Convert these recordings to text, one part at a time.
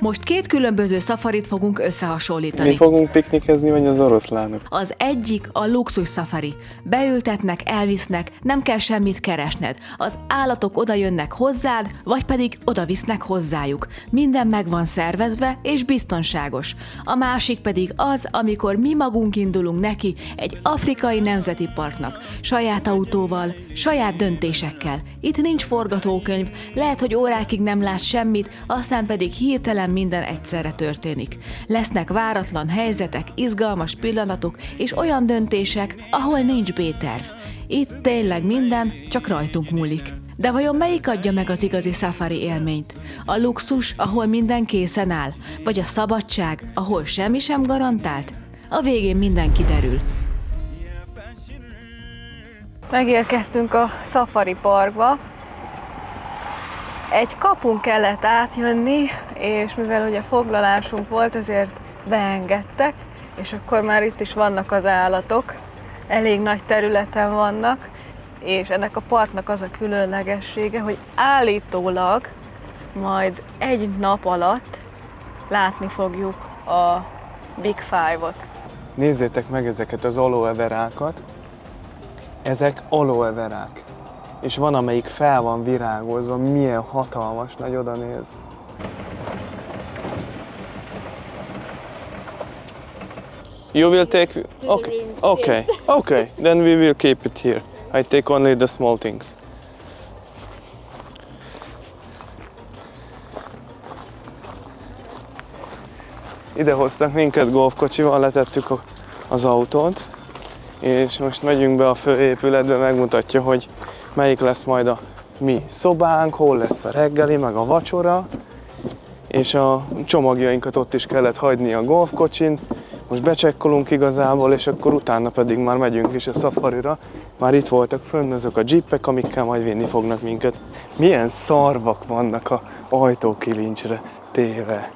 Most két különböző szafarit fogunk összehasonlítani. Mi fogunk piknikezni, vagy az oroszlánok? Az egyik a luxus szafari. Beültetnek, elvisznek, nem kell semmit keresned. Az állatok oda jönnek hozzád, vagy pedig oda visznek hozzájuk. Minden meg van szervezve és biztonságos. A másik pedig az, amikor mi magunk indulunk neki egy afrikai nemzeti parknak. Saját autóval, saját döntésekkel. Itt nincs forgatókönyv, lehet, hogy órákig nem látsz semmit, aztán pedig hirtelen minden egyszerre történik. Lesznek váratlan helyzetek, izgalmas pillanatok és olyan döntések, ahol nincs B-terv. Itt tényleg minden csak rajtunk múlik. De vajon melyik adja meg az igazi szafari élményt? A luxus, ahol minden készen áll? Vagy a szabadság, ahol semmi sem garantált? A végén minden kiderül. Megérkeztünk a Safari Parkba. Egy kapun kellett átjönni, és mivel ugye foglalásunk volt, ezért beengedtek, és akkor már itt is vannak az állatok, elég nagy területen vannak, és ennek a parknak az a különlegessége, hogy állítólag majd egy nap alatt látni fogjuk a Big Five-ot. Nézzétek meg ezeket az aloe verákat. Ezek aloe verák. És van, amelyik fel van virágozva, milyen hatalmas, nagy, oda néz. You will take... Okay. Then we will keep it here. I take only the small things. Ide hoztak minket golfkocsival, letettük az autót, és most megyünk be a főépületbe, megmutatja, hogy melyik lesz majd a mi szobánk, hol lesz a reggeli, meg a vacsora, és a csomagjainkat ott is kellett hagyni a golfkocsin. Most becsekkolunk igazából, és akkor utána pedig már megyünk is a szafarira. Már itt voltak fönn azok a jeepek, amikkel majd vinni fognak minket. Milyen szarvak vannak a ajtókilincsre téve.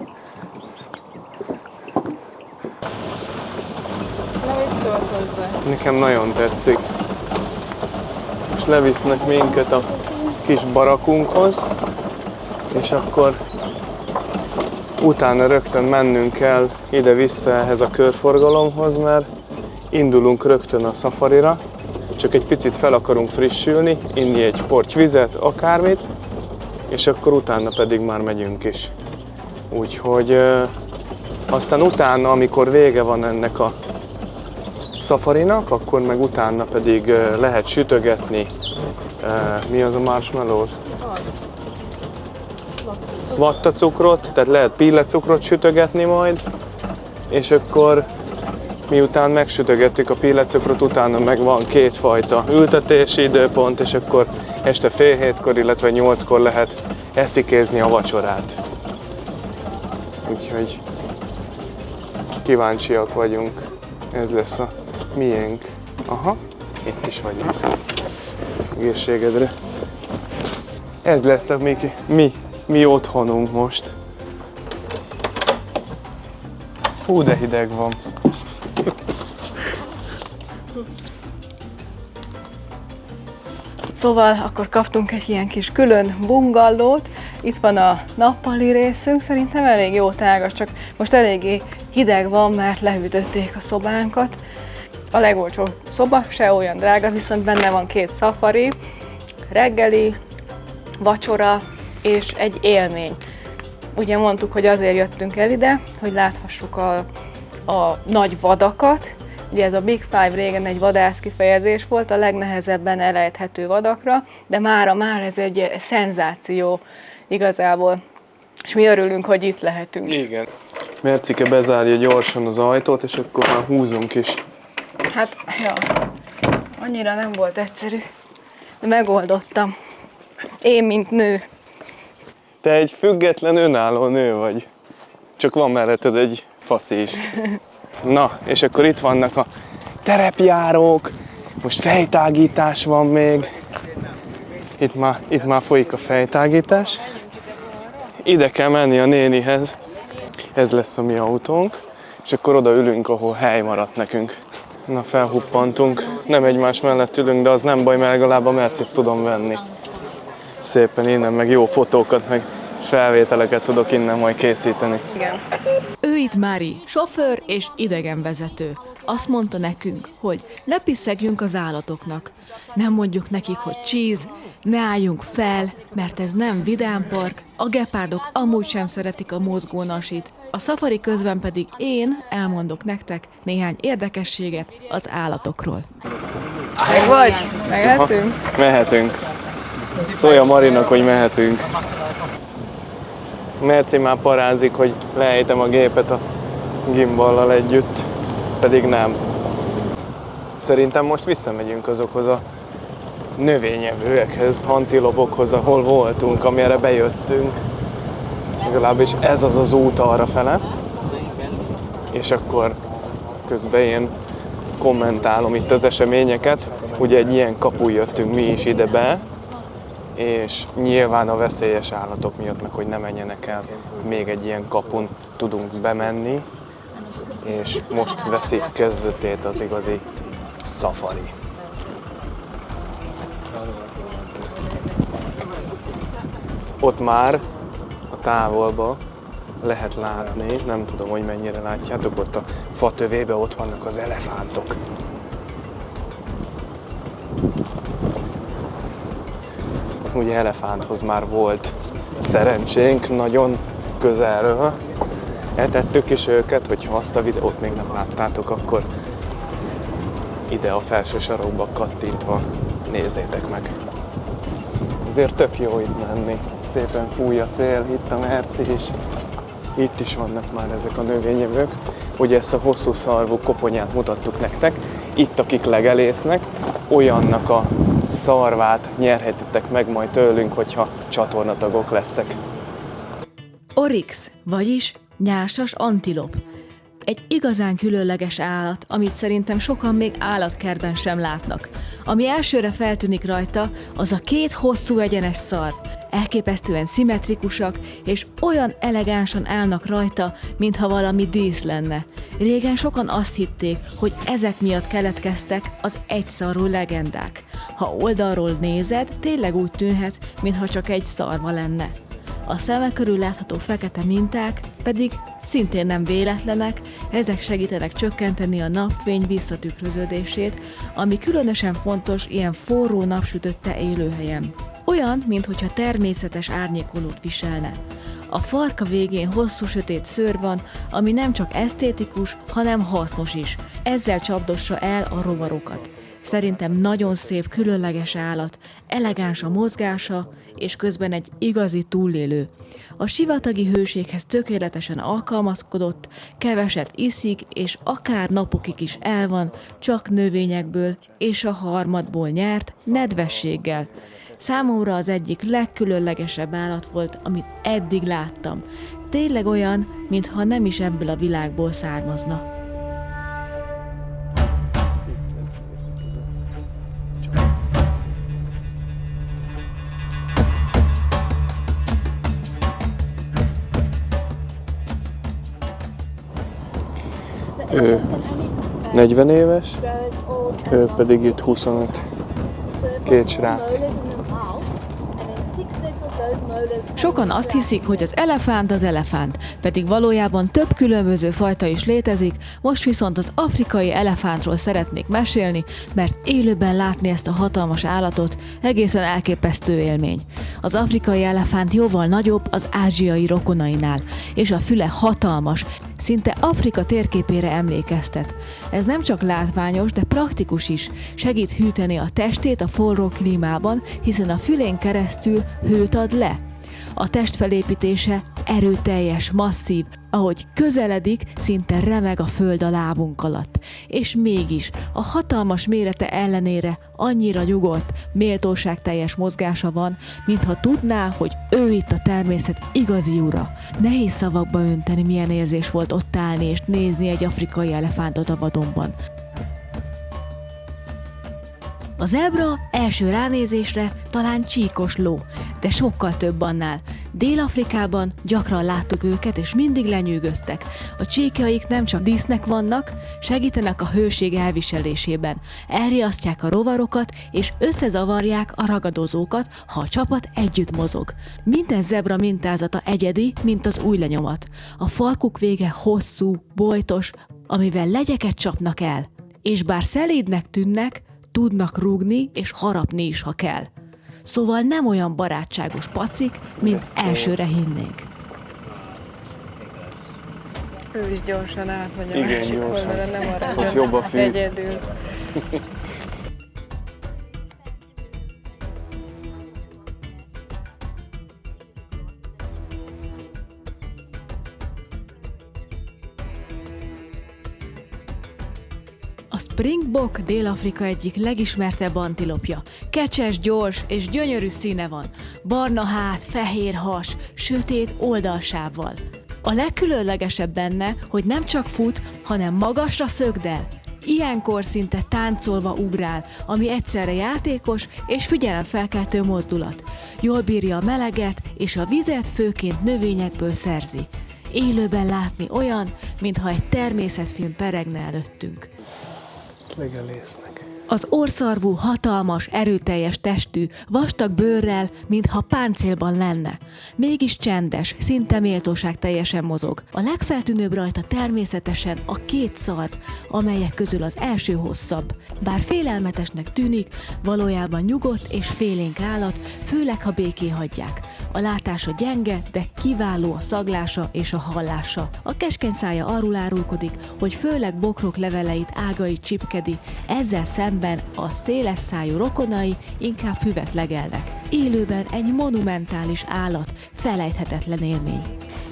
Nekem nagyon tetszik. És levisznek minket a kis barakunkhoz, és akkor utána rögtön mennünk kell ide-vissza ehhez a körforgalomhoz, mert indulunk rögtön a szafarira, csak egy picit fel akarunk frissülni, inni egy porty vizet, akármit, és akkor utána pedig már megyünk is. Úgyhogy aztán utána, amikor vége van ennek a szafarinak, akkor meg utána pedig lehet sütögetni. Mi az a marshmallow-t? Vattacukrot, tehát lehet pillecukrot sütögetni majd, és akkor miután megsütögettük a pillecukrot, utána meg van kétfajta ültetési időpont, és akkor este fél hétkor, illetve 8-kor lehet eszikézni a vacsorát. Úgyhogy kíváncsiak vagyunk. Ez lesz a miénk. Aha, itt is vagyunk. Egészségedre. Ez lesz a mi otthonunk most. Hú, de hideg van. Szóval akkor kaptunk egy ilyen kis külön bungallót. Itt van a nappali részünk, szerintem elég jó tágas, csak most eléggé hideg van, mert lehűtötték a szobánkat. A legolcsóbb szoba se olyan drága, viszont benne van 2 szafari, reggeli, vacsora és egy élmény. Ugye mondtuk, hogy azért jöttünk el ide, hogy láthassuk a nagy vadakat. Ugye ez a Big Five régen egy vadász kifejezés volt, a legnehezebben elejthető vadakra, de mára már ez egy szenzáció igazából. És mi örülünk, hogy itt lehetünk. Igen. Mercike bezárja gyorsan az ajtót, és akkor már húzunk is. Hát, ja, annyira nem volt egyszerű, de megoldottam. Én, mint nő. Te egy független, önálló nő vagy. Csak van melletted egy faszi is. Na, és akkor itt vannak a terepjárók, most fejtágítás van még. Itt már folyik a fejtágítás. Ide kell menni a nénihez. Ez lesz a mi autónk. És akkor oda ülünk, ahol hely maradt nekünk. Na, felhuppantunk. Nem egymás mellett ülünk, de az nem baj, mert legalább a Mercit tudom venni. Szépen innen, meg jó fotókat, meg felvételeket tudok innen majd készíteni. Igen. Ő itt Mári, sofőr és idegenvezető. Azt mondta nekünk, hogy ne piszegjünk az állatoknak. Nem mondjuk nekik, hogy cheese, ne álljunk fel, mert ez nem vidámpark, a gepárdok amúgy sem szeretik a mozgónasit. A szafari közben pedig én elmondok nektek néhány érdekességet az állatokról. Meg vagy? Meglehetünk? Mehetünk. Szólj a Marinak, hogy mehetünk. Merci már parázik, hogy leejtem a gépet a gimballal együtt, pedig nem. Szerintem most visszamegyünk azokhoz a növényevőekhez, antilopokhoz, ahol voltunk, amire bejöttünk. Legalábbis ez az az út arrafele. És akkor közben én kommentálom itt az eseményeket. Ugye egy ilyen kapun jöttünk mi is ide be, és nyilván a veszélyes állatok miatt, meg hogy ne menjenek el, még egy ilyen kapun tudunk bemenni, és most veszi kezdetét az igazi szafari. Ott már a távolba lehet látni, nem tudom, hogy mennyire látjátok, ott a fa tövébe ott vannak az elefántok. Ugye elefánthoz már volt szerencsénk nagyon közelről. Etettük is őket, hogyha azt a videót még nem láttátok, akkor ide a felső sarokba kattintva nézzétek meg. Azért tök jó itt menni. Szépen fúj a szél, itt a Merci is. Itt is vannak már ezek a növényevők. Ugye ezt a hosszú szarvú koponyát mutattuk nektek. Itt akik legelésznek, olyannak a szarvát nyerhetitek meg majd tőlünk, hogyha csatornatagok lesztek. Oryx, vagyis nyársas antilop. Egy igazán különleges állat, amit szerintem sokan még állatkertben sem látnak. Ami elsőre feltűnik rajta, az a két hosszú egyenes szarv. Elképesztően szimmetrikusak, és olyan elegánsan állnak rajta, mintha valami dísz lenne. Régen sokan azt hitték, hogy ezek miatt keletkeztek az egyszarvú legendák. Ha oldalról nézed, tényleg úgy tűnhet, mintha csak egy szarva lenne. A szeme körül látható fekete minták pedig szintén nem véletlenek, ezek segítenek csökkenteni a napfény visszatükröződését, ami különösen fontos ilyen forró napsütötte élőhelyen. Olyan, minthogyha természetes árnyékolót viselne. A farka végén hosszú sötét szőr van, ami nem csak esztétikus, hanem hasznos is. Ezzel csapdossa el a rovarokat. Szerintem nagyon szép, különleges állat, elegáns a mozgása, és közben egy igazi túlélő. A sivatagi hőséghez tökéletesen alkalmazkodott, keveset iszik, és akár napokig is el van, csak növényekből és a harmadból nyert nedvességgel. Számomra az egyik legkülönlegesebb állat volt, amit eddig láttam. Tényleg olyan, mintha nem is ebből a világból származna. Ő 40 éves, ő pedig itt 25. Két srác. Sokan azt hiszik, hogy az elefánt, pedig valójában több különböző fajta is létezik, most viszont az afrikai elefántról szeretnék mesélni, mert élőben látni ezt a hatalmas állatot egészen elképesztő élmény. Az afrikai elefánt jóval nagyobb az ázsiai rokonainál, és a füle hatalmas, szinte Afrika térképére emlékeztet. Ez nem csak látványos, de praktikus is. Segít hűteni a testét a forró klímában, hiszen a fülén keresztül hőt ad le. A test felépítése erőteljes, masszív, ahogy közeledik, szinte remeg a föld a lábunk alatt. És mégis a hatalmas mérete ellenére annyira nyugodt, méltóságteljes mozgása van, mintha tudná, hogy ő itt a természet igazi ura. Nehéz szavakba önteni, milyen érzés volt ott állni és nézni egy afrikai elefántot a vadonban. A zebra első ránézésre talán csíkos ló, de sokkal több annál. Dél-Afrikában gyakran láttuk őket, és mindig lenyűgöztek. A csíkjaik nem csak dísznek vannak, segítenek a hőség elviselésében, elriasztják a rovarokat, és összezavarják a ragadozókat, ha a csapat együtt mozog. Minden zebra mintázata egyedi, mint az ujjlenyomat. A farkuk vége hosszú, bojtos, amivel legyeket csapnak el. És bár szelídnek tűnnek, tudnak rúgni és harapni is, ha kell. Szóval nem olyan barátságos pacik, mint elsőre hinnénk. Ő is gyorsan átmegy a Igen, másik gyorsan. oldalra, nem arra Az jön jobb a át fű. egyedül. A springbok Dél-Afrika egyik legismertebb antilopja. Kecses, gyors és gyönyörű színe van. Barna hát, fehér has, sötét oldalsávval. A legkülönlegesebb benne, hogy nem csak fut, hanem magasra szögdel. Ilyenkor szinte táncolva ugrál, ami egyszerre játékos és figyelemfelkeltő mozdulat. Jól bírja a meleget, és a vizet főként növényekből szerzi. Élőben látni olyan, mintha egy természetfilm peregne előttünk. Legelésznek. Az orrszarvú, hatalmas, erőteljes testű, vastag bőrrel, mintha páncélban lenne. Mégis csendes, szinte méltóságteljesen mozog. A legfeltűnőbb rajta természetesen a két szarv, amelyek közül az első hosszabb. Bár félelmetesnek tűnik, valójában nyugodt és félénk állat, főleg ha békén hagyják. A látása gyenge, de kiváló a szaglása és a hallása. A keskeny szája arról árulkodik, hogy főleg bokrok leveleit, ágait csipkedi, ezzel szemben a széles szájú rokonai inkább füvet legelnek. Élőben egy monumentális állat, felejthetetlen élmény.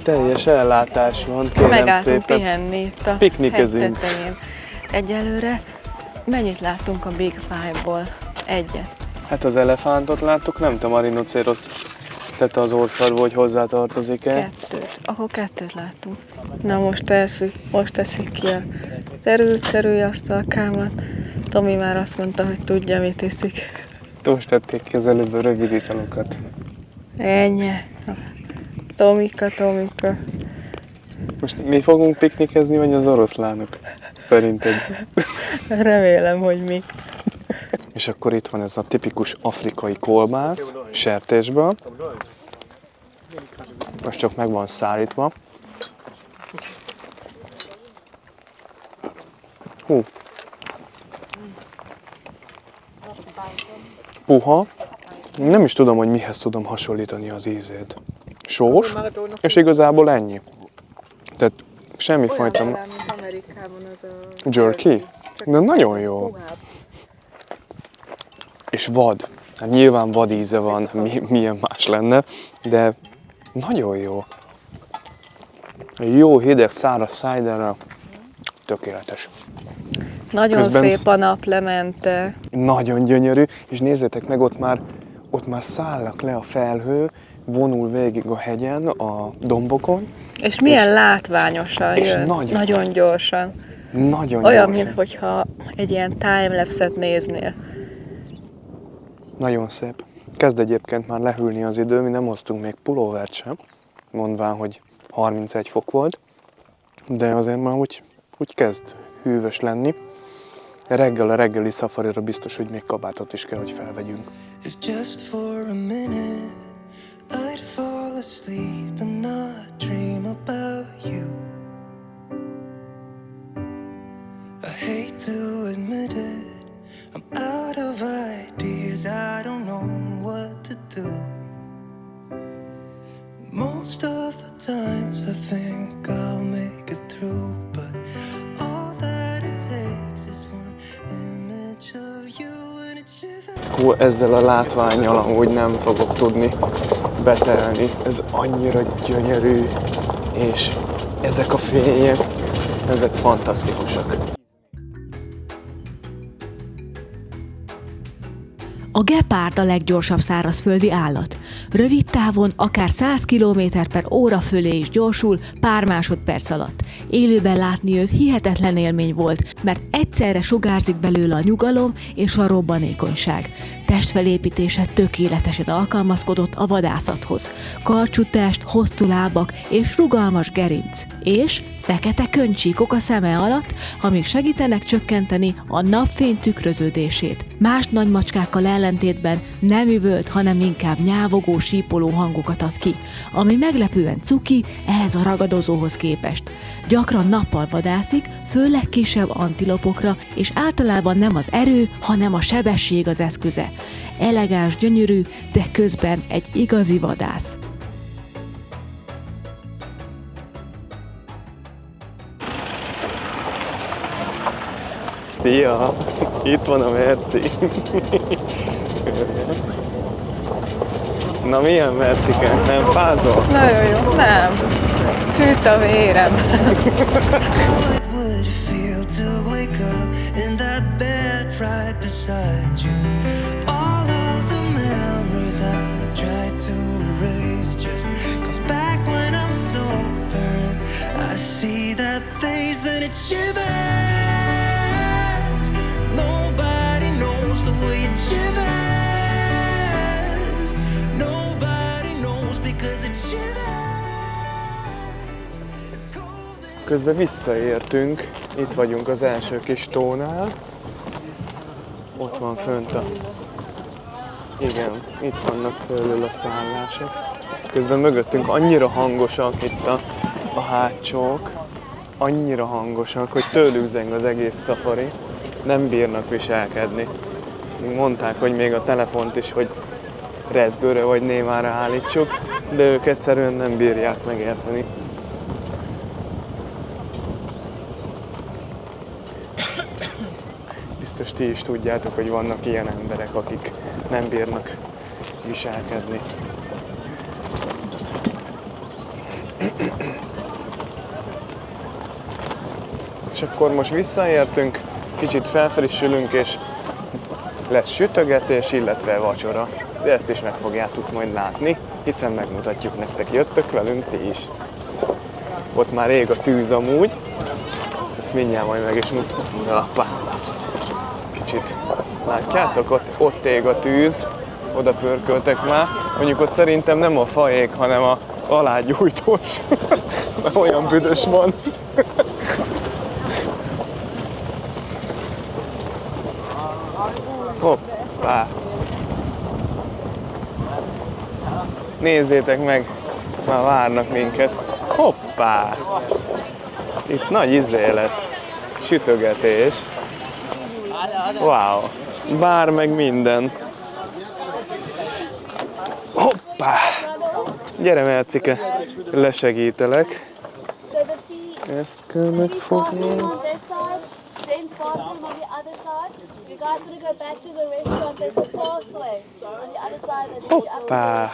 Teljes ellátás van, kérem Megálltunk szépen. pihenni itt a Piknikezünk. hegy tetején. Egyelőre mennyit láttunk a Big Five-ból? Egyet. Hát az elefántot láttuk, nem tudom, a rinocérosz tette az orrszarvú, hogy hozzátartozik-e. Kettőt. Akkor kettőt láttunk. Na most teszik ki a terülyasztalkámat. Tomi már azt mondta, hogy tudja, mit iszik. Most tették ki az előbb a rövid italokat. Ennyi. Tomika. Most mi fogunk piknikezni, vagy az oroszlánok? Szerinted? Remélem, hogy mi. És akkor itt van ez a tipikus afrikai kolbász, sertésből. Most csak meg van szárítva. Hú. Puha. Nem is tudom, hogy mihez tudom hasonlítani az ízét. Sós, és igazából ennyi. Tehát semmifajta mint Amerikában az a jerky. De nagyon jó. És vad. Hát nyilván vad íze van, milyen más lenne, de nagyon jó. Jó hideg, száraz szájderrel, tökéletes. Nagyon Közben szép a naplemente. Nagyon gyönyörű, és nézzétek meg, ott már szállnak le a felhő, vonul végig a hegyen, a dombokon. És milyen látványosan és jön. Nagyon gyorsan. Nagyon Olyan, gyorsan. mintha egy ilyen timelapse-et néznél. Nagyon szép. Kezd egyébként már lehűlni az idő, mi nem hoztunk még pulóvert sem, mondván, hogy 31 fok volt, de azért már úgy kezd hűvös lenni. Reggel a reggeli szafarira biztos, hogy még kabátot is kell, hogy felvegyünk. If just for a minute I'd fall asleep and not dream about you. I hate to admit it, I'm out of ideas, I don't know what to do. Most of the times I think I'll make it through, but all that it takes is one image of you and it shivers. Akkor ezzel a látvánnyal amúgy nem fogok tudni betelni. Ez annyira gyönyörű, és ezek a fények, ezek fantasztikusak. A gepárd a leggyorsabb szárazföldi állat. Rövid távon akár 100 km/h fölé is gyorsul pár másodperc alatt. Élőben látni őt hihetetlen élmény volt, mert egyszerre sugárzik belőle a nyugalom és a robbanékonyság. Testfelépítése tökéletesen alkalmazkodott a vadászathoz. Karcsú test, hosszú lábak és rugalmas gerinc. És fekete könycsíkok a szeme alatt, amik segítenek csökkenteni a napfény tükröződését. Más nagymacskákkal ellentétben nem üvölt, hanem inkább nyávogó, sípoló hangokat ad ki, ami meglepően cuki ehhez a ragadozóhoz képest. Gyakran nappal vadászik, főleg kisebb antilopokra, és általában nem az erő, hanem a sebesség az eszköze. Elegáns, gyönyörű, de közben egy igazi vadász. Szia! Itt van a Merci. Na milyen Mercike? Nem fázol? Nagyon jó. Nem. Fűt a vérem. How it would feel to wake up in that bed right beside you. All of the memories I tried to erase just comes back when I'm sober and I see that face and it shivers. Nobody knows the way it shivers. Nobody knows because it shivers. It's cold and Közben visszaértünk, itt vagyunk az első kis tónál. Ott van fönt a... Igen, itt vannak fölül a szállások. Közben mögöttünk annyira hangosak itt a hátsók. Annyira hangosak, hogy tőlük zeng az egész szafari. Nem bírnak viselkedni. Mondták, hogy még a telefont is, hogy rezgőre vagy némára állítsuk, de ők egyszerűen nem bírják megérteni. Biztos ti is tudjátok, hogy vannak ilyen emberek, akik nem bírnak viselkedni. És akkor most visszaértünk, kicsit felfrissülünk, és lesz sütögetés, illetve vacsora. De ezt is meg fogjátok majd látni, hiszen megmutatjuk nektek. Jöttök velünk ti is. Ott már ég a tűz amúgy. Ezt mindjárt majd meg is mutatom. Kicsit látjátok? Ott ég a tűz. Oda pörköltek már. Mondjuk ott szerintem nem a fa ég, hanem a alágyújtós. Mert olyan büdös van. Hoppá! Nézzétek meg, már várnak minket. Hoppá! Itt nagy izé lesz. Sütögetés. Wow! Bár meg minden. Hoppá! Gyere, Mercike, lesegítelek. Ezt kell megfogni. Jane's bathroom on the other side. If you guys want to go back to the restaurant, there's a pathway on the other side. Hoppá!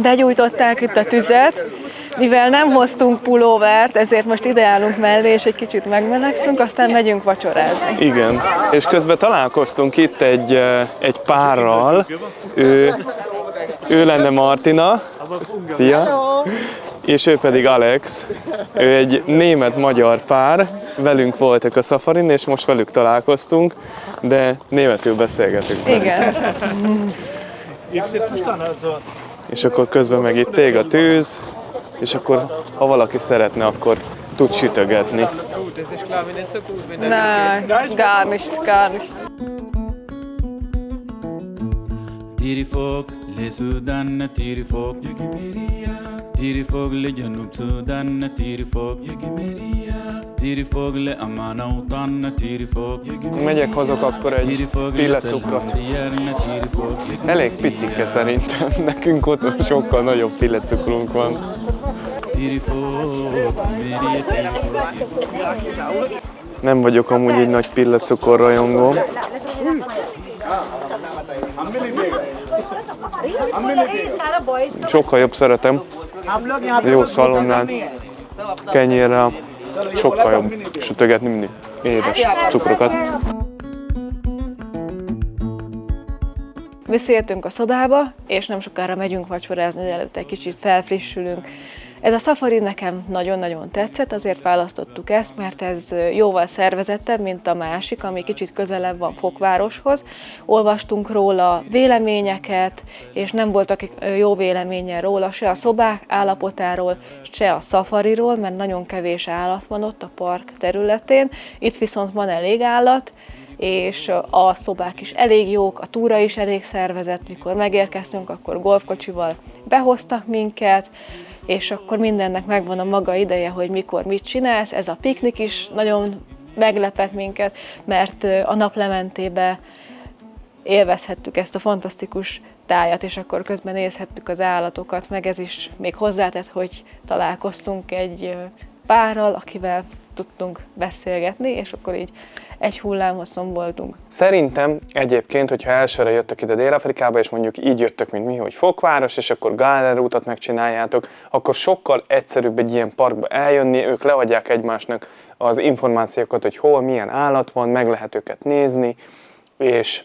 Begyújtották itt a tüzet. Mivel nem hoztunk pulóvert, ezért most ide állunk mellé, és egy kicsit megmelegszünk, aztán megyünk vacsorázni. Igen, és közben találkoztunk itt egy párral, ő lenne Martina, szia, és ő pedig Alex, ő egy német-magyar pár, velünk voltak a szafarin, és most velük találkoztunk, de németül beszélgetünk. Igen. És akkor közben meg itt ég a tűz, és akkor ha valaki szeretne, akkor tud sütögetni. Nein, gar nicht, gar nicht. تيري فوق لسودان تيري فوق تيري فوق لجنوب سودان تيري فوق تيري فوق لأمان أوطان تيري فوق Megyek, hozok akkor egy pillecukrot. تيري فوق Elég picike szerintem, nekünk otthon sokkal nagyobb pillecukrunk van. تيري فوق Nem vagyok amúgy egy nagy pillecukor rajongó. Sokkal jobb szeretem. Jó szalonnán, kenyérrel, sokkal jobb sütögetni mindig édes cukrokat. Visszaértünk a szobába, és nem sokára megyünk vacsorázni, de előtte egy kicsit felfrissülünk. Ez a szafari nekem nagyon-nagyon tetszett, azért választottuk ezt, mert ez jóval szervezettebb, mint a másik, ami kicsit közelebb van Fokvároshoz. Olvastunk róla véleményeket, és nem voltak jó véleményen róla, se a szobák állapotáról, se a szafariról, mert nagyon kevés állat van ott a park területén. Itt viszont van elég állat, és a szobák is elég jók, a túra is elég szervezett. Mikor megérkeztünk, akkor golfkocsival behoztak minket, és akkor mindennek megvan a maga ideje, hogy mikor mit csinálsz. Ez a piknik is nagyon meglepett minket, mert a naplementébe élvezhettük ezt a fantasztikus tájat, és akkor közben nézhettük az állatokat, meg ez is még hozzátett, hogy találkoztunk egy párral, akivel tudtunk beszélgetni, és akkor így egy hullámhosszon voltunk. Szerintem egyébként, hogyha elsőre jöttök ide Dél-Afrikába, és mondjuk így jöttök, mint mi, hogy Fokváros, és akkor Gálder útat megcsináljátok, akkor sokkal egyszerűbb egy ilyen parkba eljönni, ők leadják egymásnak az információkat, hogy hol milyen állat van, meg lehet őket nézni, és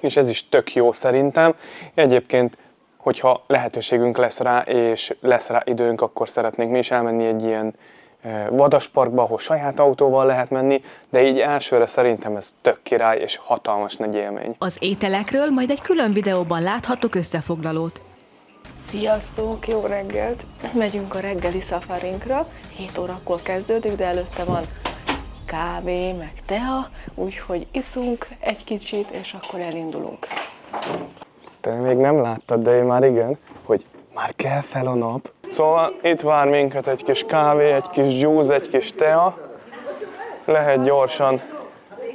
ez is tök jó szerintem. Egyébként, hogyha lehetőségünk lesz rá, és lesz rá időnk, akkor szeretnénk mi is elmenni egy ilyen vadasparkba, ahol saját autóval lehet menni, de így elsőre szerintem ez tök király és hatalmas nagy élmény. Az ételekről majd egy külön videóban láthatok összefoglalót. Sziasztok, jó reggelt! Megyünk a reggeli szafarinkra, 7 órakor kezdődik, de előtte van kávé, meg tea, úgyhogy iszunk egy kicsit, és akkor elindulunk. Te még nem láttad, de én már igen, hogy már kell fel a nap. Szóval itt vár minket egy kis kávé, egy kis juice, egy kis tea. Lehet gyorsan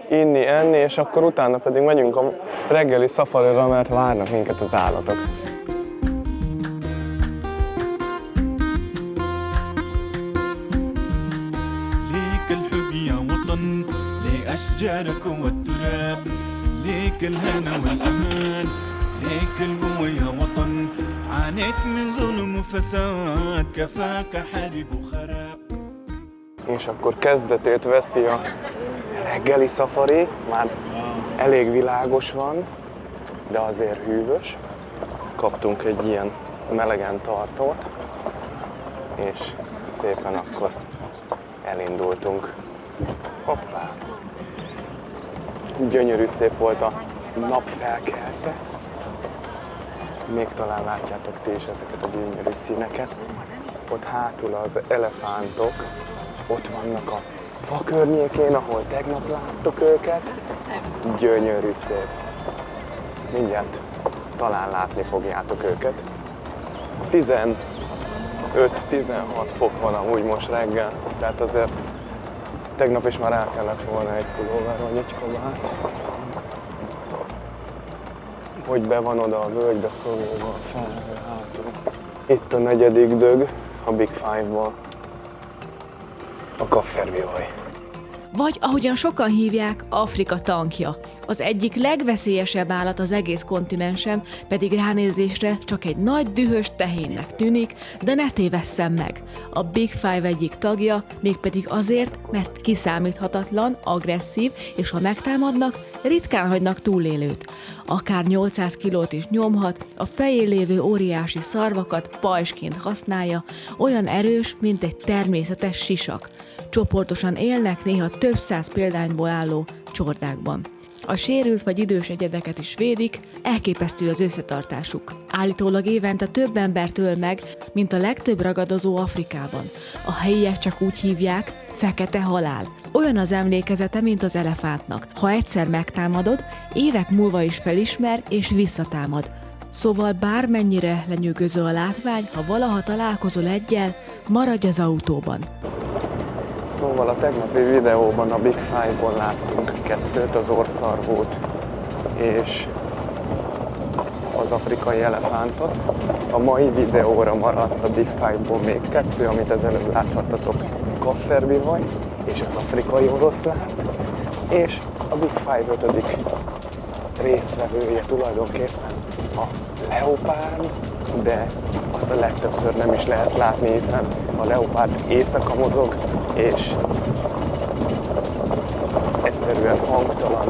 inni, enni, és akkor utána pedig megyünk a reggeli szafarira, mert várnak minket az állatok. ليك الحب يا وطن لأشجارك والتراب ليك الهنا والأمان ليك القوة يا وطن عانيت من ظلم وفساد كفاك حرب وخراب. És akkor kezdetét veszi a reggeli szafari, már elég világos van, de azért hűvös. Kaptunk egy ilyen melegen tartót, és szépen akkor elindultunk. Hoppá! Gyönyörű szép volt a nap felkelte. Még talán látjátok ti is ezeket a gyönyörű színeket. Ott hátul az elefántok, ott vannak a fa környékén, ahol tegnap láttok őket. Gyönyörű szép. Mindjárt talán látni fogjátok őket. 15-16 fok van amúgy most reggel, tehát azért tegnap is már el kellett volna egy pulóver vagy egy kabát. Hogy be van oda a völgybe szorulva a felhő hátul. Itt a negyedik dög a Big Five-ból, a kafferbihaj. Vagy ahogyan sokan hívják, Afrika tankja. Az egyik legveszélyesebb állat az egész kontinensen, pedig ránézésre csak egy nagy dühös tehénnek tűnik, de ne tévesszem meg. A Big Five egyik tagja, mégpedig azért, mert kiszámíthatatlan, agresszív, és ha megtámadnak, ritkán hagynak túlélőt. Akár 800 kilót is nyomhat, a fején lévő óriási szarvakat pajzsként használja, olyan erős, mint egy természetes sisak. Csoportosan élnek néha több száz példányból álló csordákban. A sérült vagy idős egyedeket is védik, elképesztő az összetartásuk. Állítólag évente több embert öl meg, mint a legtöbb ragadozó Afrikában. A helyiek csak úgy hívják, fekete halál. Olyan az emlékezete, mint az elefántnak. Ha egyszer megtámadod, évek múlva is felismer és visszatámad. Szóval bármennyire lenyűgöző a látvány, ha valaha találkozol eggyel, maradj az autóban. Szóval a tegnapi videóban a Big Five-ból láttunk kettőt, az orrszarvót és az afrikai elefántot. A mai videóra maradt a Big Five-ból még kettő, amit ezelőtt láthattatok, a kafferbihaj és az afrikai oroszlán, és a Big Five 5. résztvevője tulajdonképpen a leopárd, de azt a legtöbbször nem is lehet látni, hiszen a leopárd éjszaka mozog, és egyszerűen hangtalan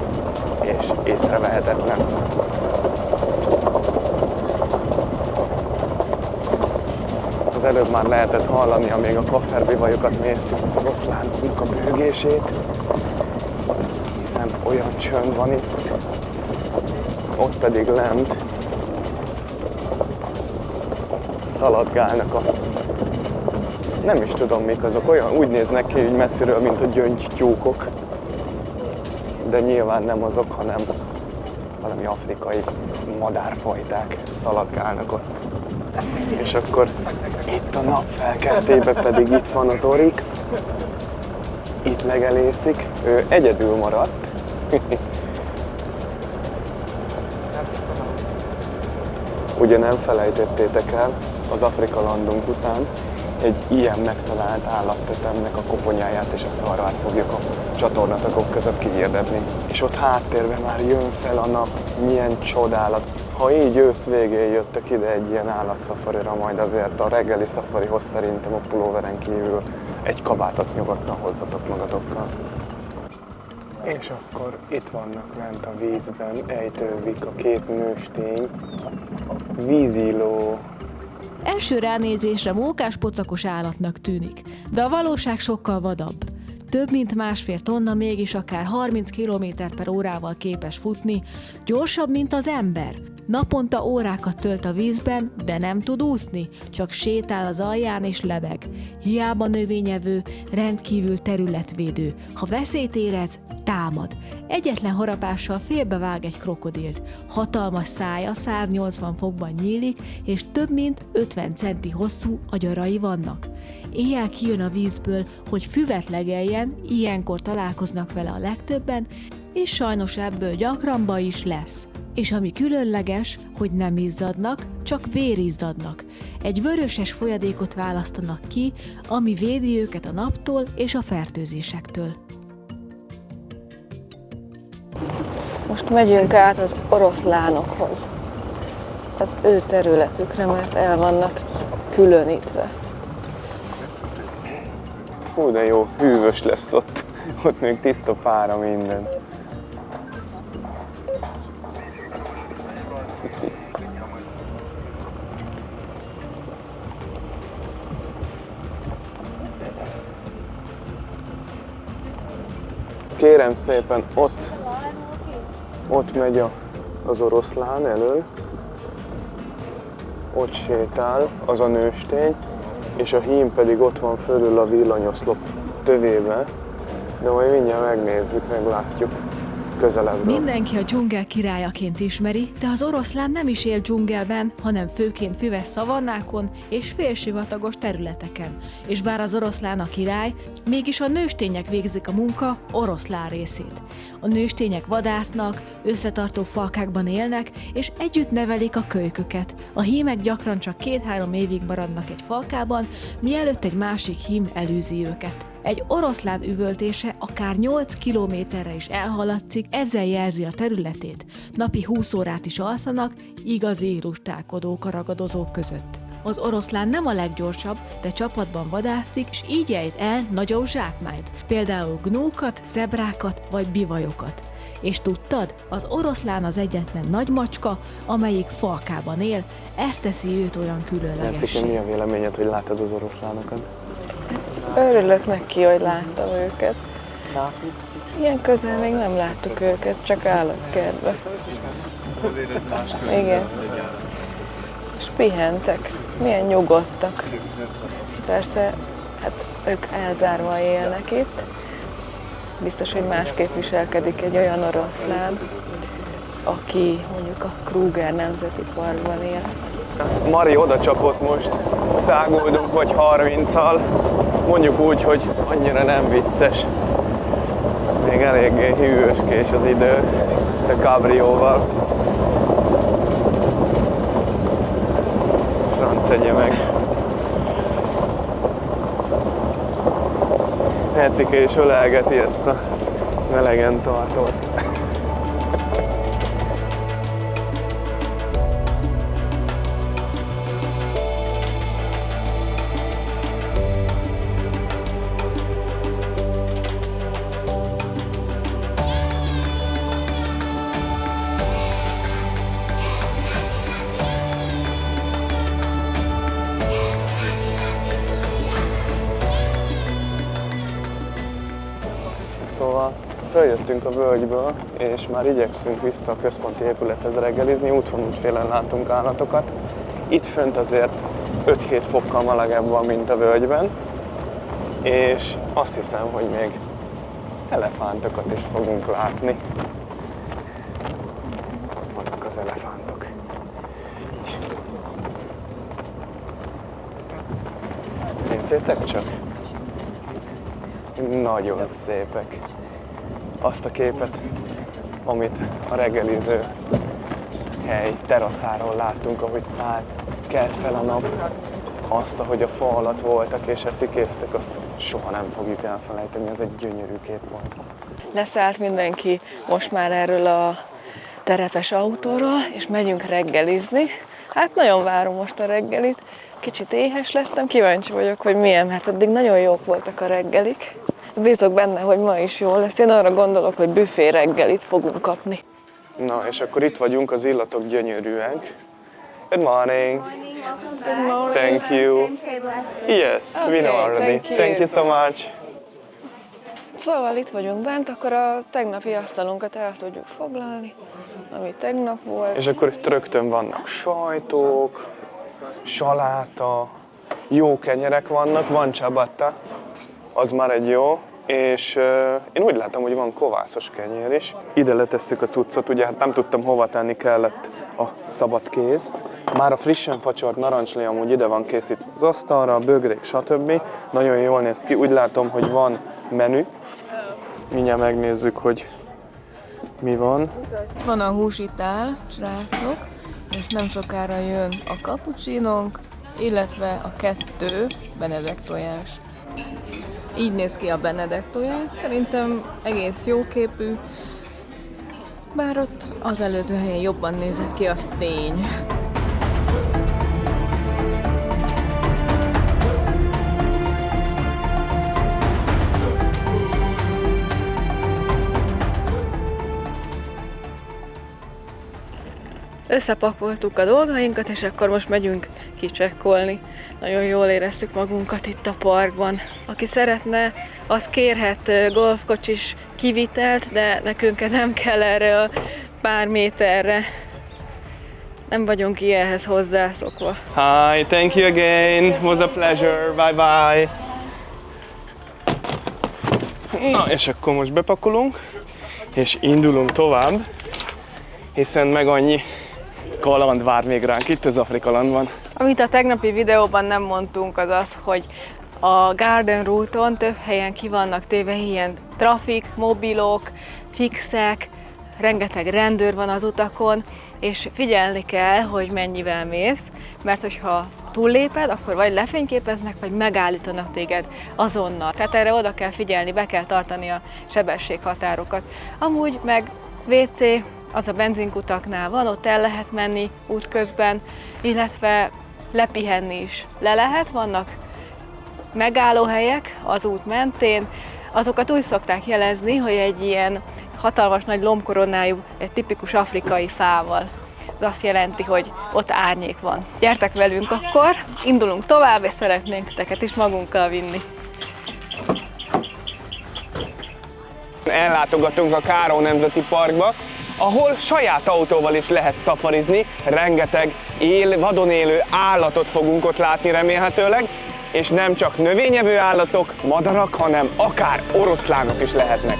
és észrevehetetlen. előbb már lehetett hallani, amíg a kafferbivajokat néztük, az oroszlánoknak a bőgését, hiszen olyan csönd van itt, ott pedig lent szaladgálnak a... Nem is tudom mik azok, olyan úgy néznek ki, hogy messziről, mint a gyöngytyúkok, de nyilván nem azok, hanem valami afrikai madárfajták szaladgálnak ott. És akkor itt a nap felkeltében pedig itt van az Oryx, itt legelészik, ő egyedül maradt. Ugye nem felejtettétek el, az Afrika landunk után egy ilyen megtalált állattetemnek a koponyáját és a szarvát fogjuk a csatornatagok között kihirdetni. És ott háttérben már jön fel a nap, milyen csodálat. Ha így ősz végén jöttek ide egy ilyen állatszafárira, majd azért a reggeli szafarihoz szerintem a pulóveren kívül egy kabátot nyugodtan hozzatok magatokkal. És akkor itt vannak lent a vízben, ejtőzik a két nőstény, víziló. Első ránézésre mókás pocakos állatnak tűnik, de a valóság sokkal vadabb. Több mint 1,5 tonna, mégis akár 30 km/órával képes futni, gyorsabb, mint az ember. Naponta órákat tölt a vízben, de nem tud úszni, csak sétál az alján és lebeg. Hiába növényevő, rendkívül területvédő. Ha veszélyt érez, támad. Egyetlen harapással félbevág egy krokodilt. Hatalmas szája 180 fokban nyílik, és több mint 50 centi hosszú agyarai vannak. Éjjel kijön a vízből, hogy füvet legeljen, ilyenkor találkoznak vele a legtöbben, és sajnos ebből gyakran baj is lesz. És ami különleges, hogy nem izzadnak, csak vérizzadnak. Egy vöröses folyadékot választanak ki, ami védi őket a naptól és a fertőzésektől. Most megyünk át az oroszlánokhoz, az ő területükre, mert el vannak különítve. Hú, de jó, hűvös lesz ott. Ott még tiszta pára minden. Kérem szépen, ott megy az oroszlán elől, ott sétál az a nőstény, és a hím pedig ott van fölül a villanyoszlop tövébe, de majd mindjárt megnézzük, meglátjuk közelebbről. Mindenki a dzsungel királyaként ismeri, de az oroszlán nem is él dzsungelben, hanem főként füves szavannákon és félsivatagos területeken. És bár az oroszlán a király, mégis a nőstények végzik a munka oroszlán részét. A nőstények vadásznak, összetartó falkákban élnek, és együtt nevelik a kölyköket. A hímek gyakran csak 2-3 évig maradnak egy falkában, mielőtt egy másik hím elűzi őket. Egy oroszlán üvöltése akár 8 kilométerre is elhaladszik, ezzel jelzi a területét. Napi 20 órát is alszanak, igazi rustálkodók a ragadozók között. Az oroszlán nem a leggyorsabb, de csapatban vadászik, és így ejt el nagyobb zsákmányt, például gnókat, zebrákat vagy bivajokat. És tudtad, az oroszlán az egyetlen nagy macska, amelyik falkában él, ez teszi őt olyan különlegessé. Mi a véleményed, hogy láttad az oroszlánokat? Örülök neki, hogy láttam őket. Ilyen közel még nem láttuk őket, csak állatkertbe. Igen. És pihentek. Milyen nyugodtak. Persze, hát ők elzárva élnek itt. Biztos, hogy másképp viselkedik egy olyan oroszlán, aki mondjuk a Kruger Nemzeti Parkban él. Mari oda csapott most, száguldunk vagy 30-al, mondjuk úgy, hogy annyira nem vicces. Még eléggé hűvöskés az idő, de kabrióval. Franc egye meg. Hetike is ölelgeti ezt a melegen tartót. Szóval feljöttünk a völgyből, és már igyekszünk vissza a központi épülethez reggelizni, úton útfélen látunk állatokat. Itt fönt azért 5-7 fokkal melegebb van, mint a völgyben, és azt hiszem, hogy még elefántokat is fogunk látni. Ott vannak az elefántok. Nézzétek csak! Nagyon szépek. Azt a képet, amit a reggeliző hely teraszáról láttunk, ahogy kelt fel a nap, azt, ahogy a fa alatt voltak és eszikéztek, azt soha nem fogjuk elfelejteni, ez egy gyönyörű kép volt. Leszállt mindenki most már erről a terepes autóról, és megyünk reggelizni. Hát nagyon várom most a reggelit. Kicsit éhes lettem, kíváncsi vagyok, hogy milyen, mert eddig nagyon jók voltak a reggelik. Bízok benne, hogy ma is jó lesz. Én arra gondolok, hogy büfé reggelit fogunk kapni. Na, és akkor itt vagyunk, az illatok gyönyörűek. Good morning. Good morning. Thank you. Yes, we know already. Thank you so much. Szóval itt vagyunk bent, akkor a tegnapi asztalunkat el tudjuk foglalni, ami tegnap volt. És akkor itt rögtön vannak sajtok, saláta, jó kenyerek vannak, van ciabatta, az már egy jó, és én úgy látom, hogy van kovászos kenyér is. Ide letesszük a cuccot, ugye hát nem tudtam hova tenni, kellett a szabad kéz. Már a frissen facsart narancslé amúgy ide van készítve az asztalra, a bögrék, stb. Nagyon jól néz ki, úgy látom, hogy van menü. Mindjárt megnézzük, hogy mi van. Itt van a húsitál, srácok, és nem sokára jön a cappuccinónk, illetve a 2 benedek tojás. Így néz ki a benedek tojás, szerintem egész jóképű, bár ott az előző helyen jobban nézett ki, az tény. Összepakoltuk a dolgainkat, és akkor most megyünk kicsekkolni. Nagyon jól éreztük magunkat itt a parkban. Aki szeretne, az kérhet golfkocsis kivitelt, de nekünk nem kell erre a pár méterre. Nem vagyunk ilyenhez hozzászokva. Hi, thank you again. It was a pleasure. Bye bye. Na, és akkor most bepakolunk, és indulunk tovább, hiszen meg annyi kaland vár még ránk itt az Afrikalandban. Amit a tegnapi videóban nem mondtunk, az az, hogy a Garden Route-on több helyen ki vannak téve ilyen trafik, mobilok, fixek, rengeteg rendőr van az utakon, és figyelni kell, hogy mennyivel mész, mert hogyha túlléped, akkor vagy lefényképeznek, vagy megállítanak téged azonnal. Tehát erre oda kell figyelni, be kell tartani a sebességhatárokat. Amúgy meg WC, az a benzinkutaknál van, ott el lehet menni útközben, illetve lepihenni is le lehet, vannak megállóhelyek az út mentén, azokat úgy szokták jelezni, hogy egy ilyen hatalmas nagy lombkoronájú, egy tipikus afrikai fával. Ez azt jelenti, hogy ott árnyék van. Gyertek velünk akkor, indulunk tovább, és szeretnénk teket is magunkkal vinni. Ellátogatunk a Karoo Nemzeti Parkba, ahol saját autóval is lehet szafarizni, rengeteg vadon élő állatot fogunk ott látni remélhetőleg, és nem csak növényevő állatok, madarak, hanem akár oroszlánok is lehetnek.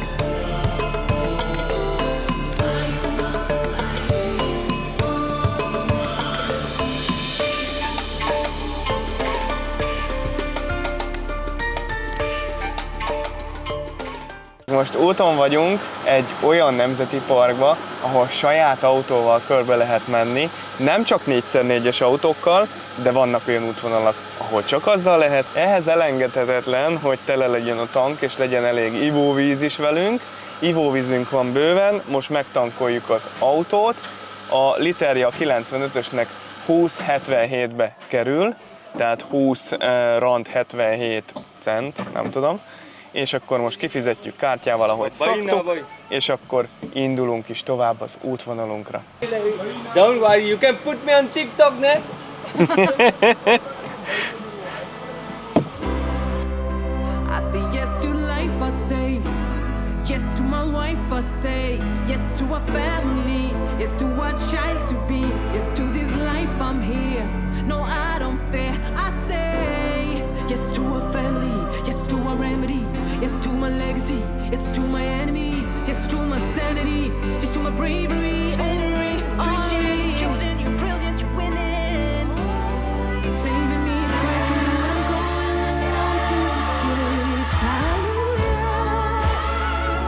Most úton vagyunk egy olyan nemzeti parkba, ahol saját autóval körbe lehet menni, nem csak 4x4-es autókkal, de vannak olyan útvonalak, ahol csak azzal lehet. Ehhez elengedhetetlen, hogy tele legyen a tank, és legyen elég ivóvíz is velünk. Ivóvízünk van bőven, most megtankoljuk az autót. A literje a 95-ösnek 20,77-be kerül, tehát 20 rand 77 cent, nem tudom. És akkor most kifizetjük kártyával, ahogy szoktuk, és akkor indulunk is tovább az útvonalunkra. Don't worry, you can put me on TikTok, ne? I say yes to life, I say Yes to my wife I say, yes to a family, yes to a child to be, yes to this life I'm here. No, I don't fear, I say yes to a family, yes to a remedy, yes to my legacy, yes to my enemies, yes to my sanity, yes to my bravery. Appreciate children, you're brilliant, you're winning. Saving me, pray for me when I'm going along through the gates. Hallelujah.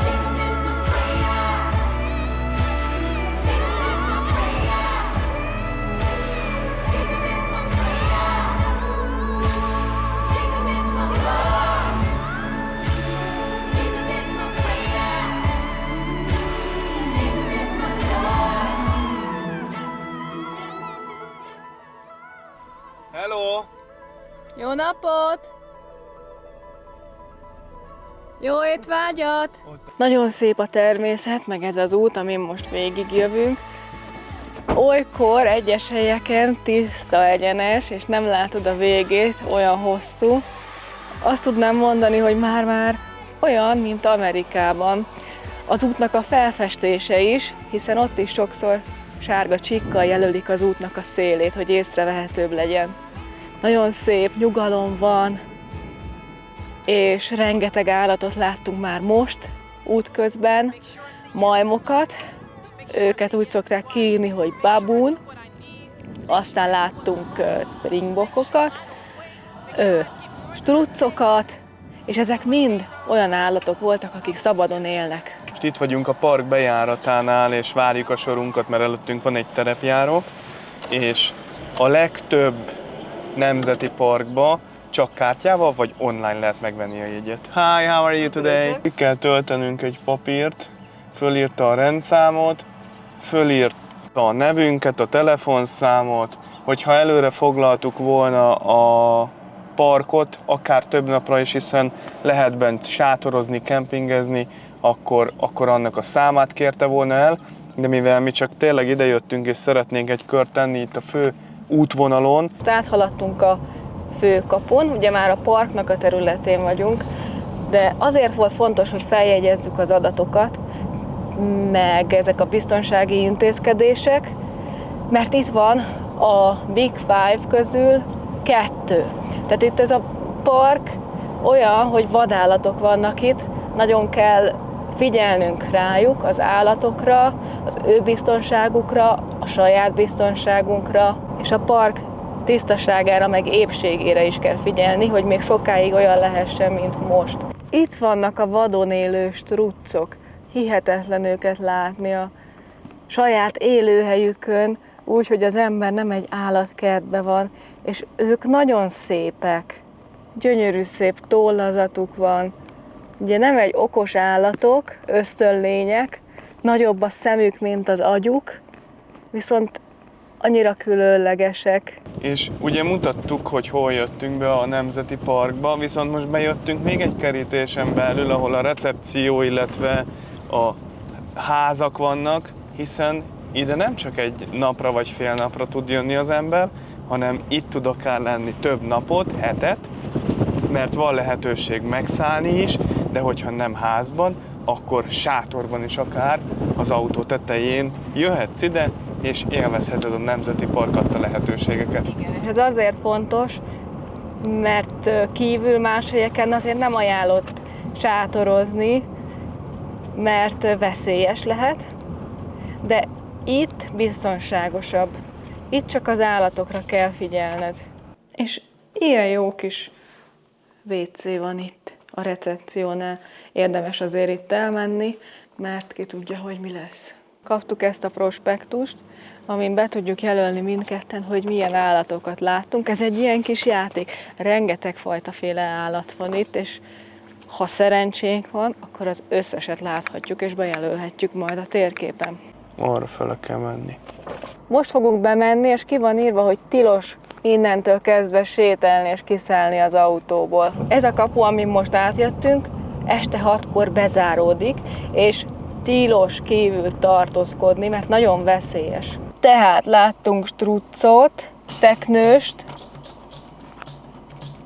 This is my prayer. This is my prayer. This is my prayer. Jesus is my Lord. Jesus is my prayer. Jesus is my Lord. Hello! Jó napot! Jó étvágyat! Nagyon szép a természet, meg ez az út, amin most végigjövünk. Olykor egyes helyeken tiszta, egyenes, és nem látod a végét, olyan hosszú. Azt tudnám mondani, hogy már olyan, mint Amerikában. Az útnak a felfestése is, hiszen ott is sokszor sárga csikkal jelölik az útnak a szélét, hogy észrevehetőbb legyen. Nagyon szép, nyugalom van, és rengeteg állatot láttunk már most, útközben, majmokat, őket úgy szokták kiírni, hogy baboon, aztán láttunk springbokokat, struccokat, és ezek mind olyan állatok voltak, akik szabadon élnek. Most itt vagyunk a park bejáratánál, és várjuk a sorunkat, mert előttünk van egy terepjáró, és a legtöbb nemzeti parkba csak kártyával vagy online lehet megvenni a jegyet. Hi, how are you today? Ki kell töltenünk egy papírt, fölírta a rendszámot, fölírta a nevünket, a telefonszámot, hogyha előre foglaltuk volna a parkot, akár több napra is, hiszen lehet bent sátorozni, kempingezni, akkor annak a számát kérte volna el, de mivel mi csak tényleg idejöttünk és szeretnénk egy kört tenni itt a fő útvonalon. Áthaladtunk a főkapun, ugye már a parknak a területén vagyunk, de azért volt fontos, hogy feljegyezzük az adatokat, meg ezek a biztonsági intézkedések, mert itt van a Big Five közül 2. Tehát itt ez a park olyan, hogy vadállatok vannak itt, nagyon kell figyelnünk rájuk, az állatokra, az ő biztonságukra, a saját biztonságunkra, és a park tisztaságára, meg épségére is kell figyelni, hogy még sokáig olyan lehessen, mint most. Itt vannak a vadon élő struccok, hihetetlen őket látni a saját élőhelyükön, úgy, hogy az ember nem egy állatkertben van, és ők nagyon szépek. Gyönyörű szép tollazatuk van. Ugye nem egy okos állatok, ösztönlények, nagyobb a szemük, mint az agyuk, viszont annyira különlegesek. És ugye mutattuk, hogy hol jöttünk be a Nemzeti Parkba, viszont most bejöttünk még egy kerítésen belül, ahol a recepció, illetve a házak vannak, hiszen ide nem csak egy napra vagy fél napra tud jönni az ember, hanem itt tud akár lenni több napot, hetet, mert van lehetőség megszállni is, de hogyha nem házban, akkor sátorban is akár az autó tetején jöhetsz ide, és élvezheted a Nemzeti Park adta lehetőségeket. Igen, és ez azért fontos, mert kívül más helyeken azért nem ajánlott sátorozni, mert veszélyes lehet, de itt biztonságosabb. Itt csak az állatokra kell figyelned. És ilyen jó kis WC van itt a recepciónál. Érdemes azért itt elmenni, mert ki tudja, hogy mi lesz. Kaptuk ezt a prospektust, amin be tudjuk jelölni mindketten, hogy milyen állatokat láttunk. Ez egy ilyen kis játék. Rengeteg fajtaféle állat van itt, és ha szerencsénk van, akkor az összeset láthatjuk, és bejelölhetjük majd a térképen. Arra fel kell menni. Most fogunk bemenni, és ki van írva, hogy tilos innentől kezdve sétálni és kiszállni az autóból. Ez a kapu, amin most átjöttünk, este 6-kor bezáródik, és tilos kívül tartózkodni, mert nagyon veszélyes. Tehát láttunk struccot, teknőst,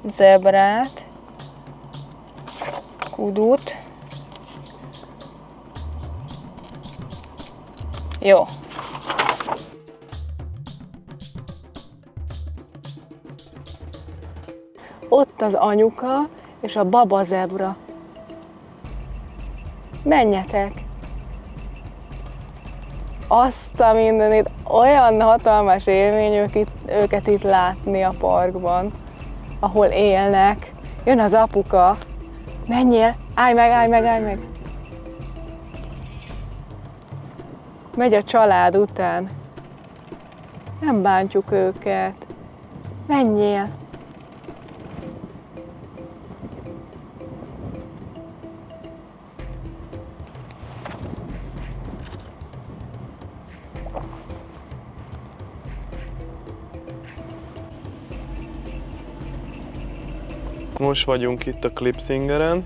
zebrát, kudut, Jó. Ott az anyuka és a baba zebra. Menjetek! Azt a mindenit, olyan hatalmas élmény őket itt látni a parkban, ahol élnek. Jön az apuka. Menjél! Állj meg, állj meg, állj meg! Megy a család után. Nem bántjuk őket. Menjél! Most vagyunk itt a Klipsingeren.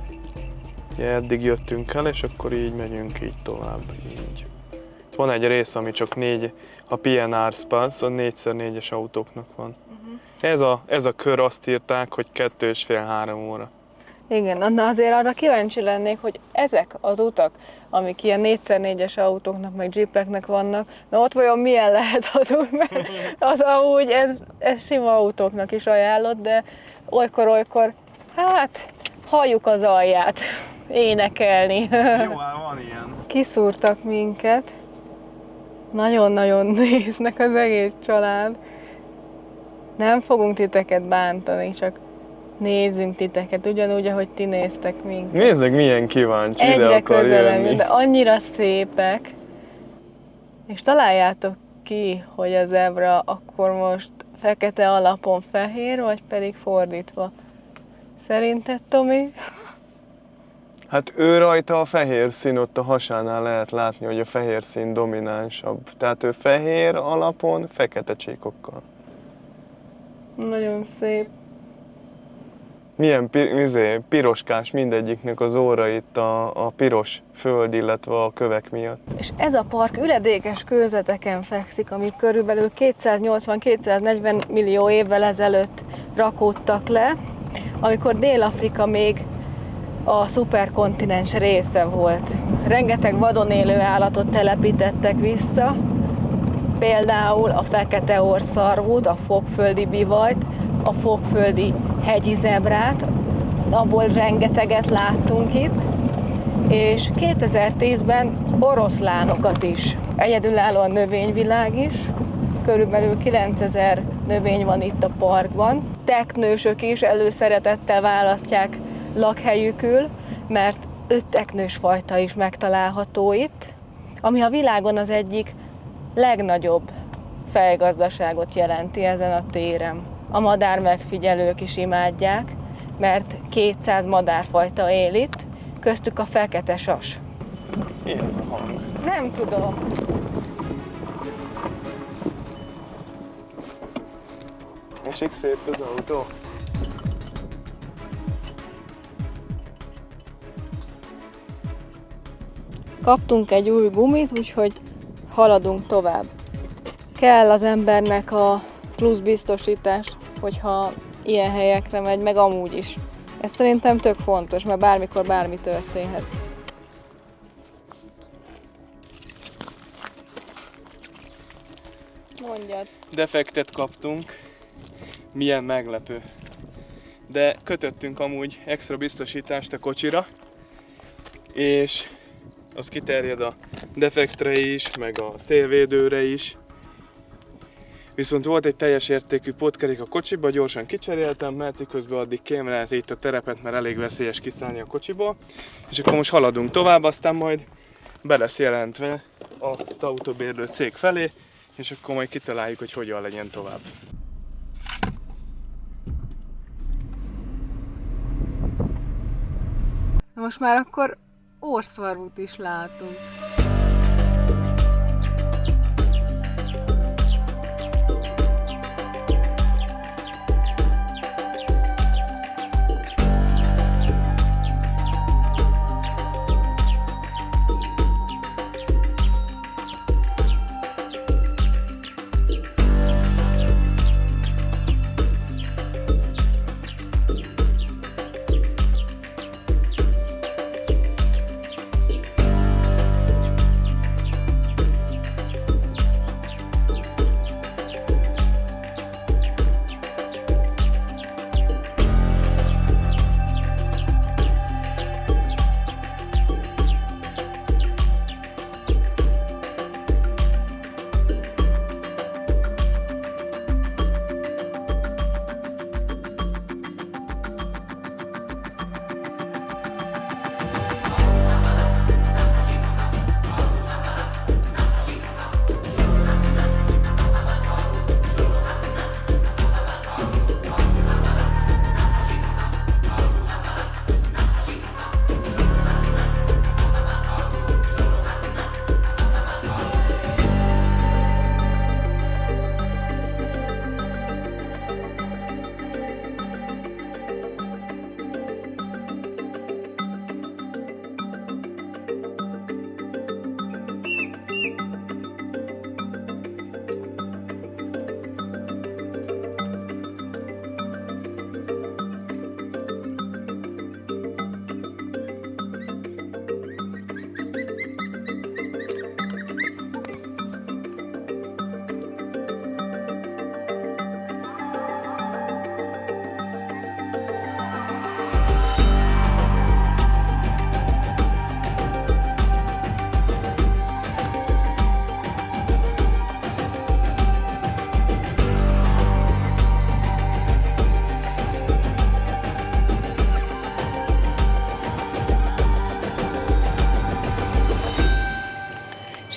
Ugye eddig jöttünk el, és akkor így megyünk így tovább. Így. Van egy rész, ami csak 4, a PNR Pass, a 4x4-es autóknak van. Ez a kör, azt írták, hogy 2,5-3 óra. Igen, na azért arra kíváncsi lennék, hogy ezek az utak, amik ilyen 4x4-es autóknak, meg jeepeknek vannak, na ott vajon milyen lehet az út, mert az amúgy ez sima autóknak is ajánlott, de olykor, hát halljuk az alját énekelni. Jó, van ilyen. Kiszúrtak minket, nagyon-nagyon néznek az egész család. Nem fogunk titeket bántani, csak nézzünk titeket, ugyanúgy, ahogy ti néztek minket. Nézzük, milyen kíváncsi, ide Egyre akar közelebb, jönni. de annyira szépek. És találjátok ki, hogy a zebra akkor most fekete alapon fehér, vagy pedig fordítva. Szerinted, Tomi? Hát ő rajta a fehér szín, ott a hasánál lehet látni, hogy a fehér szín dominánsabb. Tehát ő fehér alapon, fekete csíkokkal. Nagyon szép. Milyen piroskás mindegyiknek az óra itt a piros föld, illetve a kövek miatt. És ez a park üledékes kőzeteken fekszik, amik körülbelül 280-240 millió évvel ezelőtt rakódtak le, amikor Dél-Afrika még a szuperkontinens része volt. Rengeteg vadon élő állatot telepítettek vissza, például a fekete orrszarvút, a fokföldi bivajt, a fokföldi hegyi zebrát, abból rengeteget láttunk itt, és 2010-ben oroszlánokat is. Egyedülálló a növényvilág is, körülbelül 9000 növény van itt a parkban. Teknősök is előszeretettel választják lakhelyükül, mert 5 teknős fajta is megtalálható itt, ami a világon az egyik legnagyobb fejgazdaságot jelenti ezen a téren. A madár megfigyelők is imádják, mert 200 madárfajta él itt, köztük a fekete sas. Mi ez a hang? Nem tudom. Esik szét az autó. Kaptunk egy új gumit, úgyhogy haladunk tovább. Kell az embernek a plusz biztosítás, hogyha ilyen helyekre megy, meg amúgy is. Ez szerintem tök fontos, mert bármikor bármi történhet. Mondjad. Defektet kaptunk. Milyen meglepő. De kötöttünk amúgy extra biztosítást a kocsira, és az kiterjed a defektre is, meg a szélvédőre is. Viszont volt egy teljes értékű potkerék a kocsiba, gyorsan kicseréltem, mert közben addig kémlelhet itt a terepet, mert elég veszélyes kiszállni a kocsiból. És akkor most haladunk tovább, aztán majd be lesz jelentve az autóbérlő cég felé, és akkor majd kitaláljuk, hogy hogyan legyen tovább. Most már akkor orrszarvút is látunk.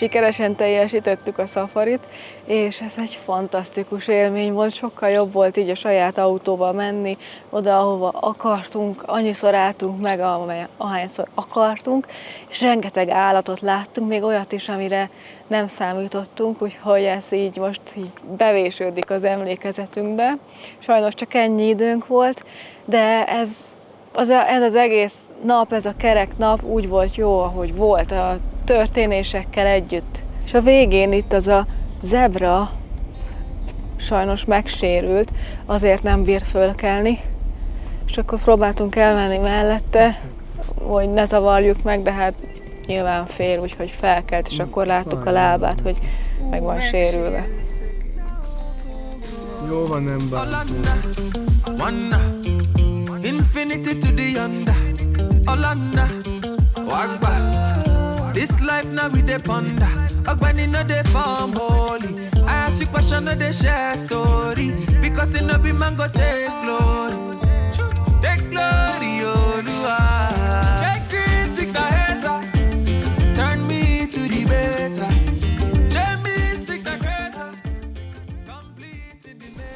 sikeresen teljesítettük a safarit, és ez egy fantasztikus élmény volt, sokkal jobb volt így a saját autóval menni, oda, ahova akartunk, annyiszor álltunk meg, ahányszor akartunk, és rengeteg állatot láttunk, még olyat is, amire nem számítottunk, úgyhogy ez így most így bevésődik az emlékezetünkbe. Sajnos csak ennyi időnk volt, de ez az egész nap, ez a kerek nap úgy volt jó, ahogy volt, a történésekkel együtt. És a végén itt az a zebra sajnos megsérült, azért nem bírt fölkelni, és akkor próbáltunk elmenni mellette, hogy ne zavarjuk meg, de hát nyilván fél, úgyhogy felkelt, és akkor láttuk a lábát, hogy meg van sérülve. Jó van, nem Wanda, infinity to the under, Hollanda, Wagba. This life now we dey ponder, Ogbeni no dey form holy. I ask you question, no dey share story, because it no be man go take glory, Olúwa. Check critic the hater, turn me to the better.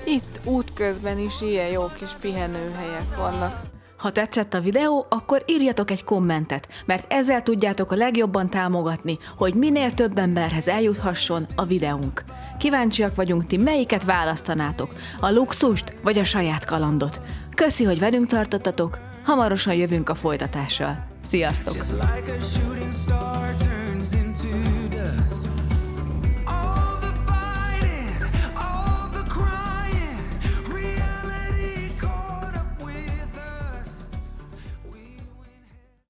Itt útközben is ilyen jó kis pihenőhelyek vannak. Ha tetszett a videó, akkor írjatok egy kommentet, mert ezzel tudjátok a legjobban támogatni, hogy minél több emberhez eljuthasson a videónk. Kíváncsiak vagyunk, ti melyiket választanátok, a luxust vagy a saját kalandot. Köszi, hogy velünk tartottatok, hamarosan jövünk a folytatással. Sziasztok!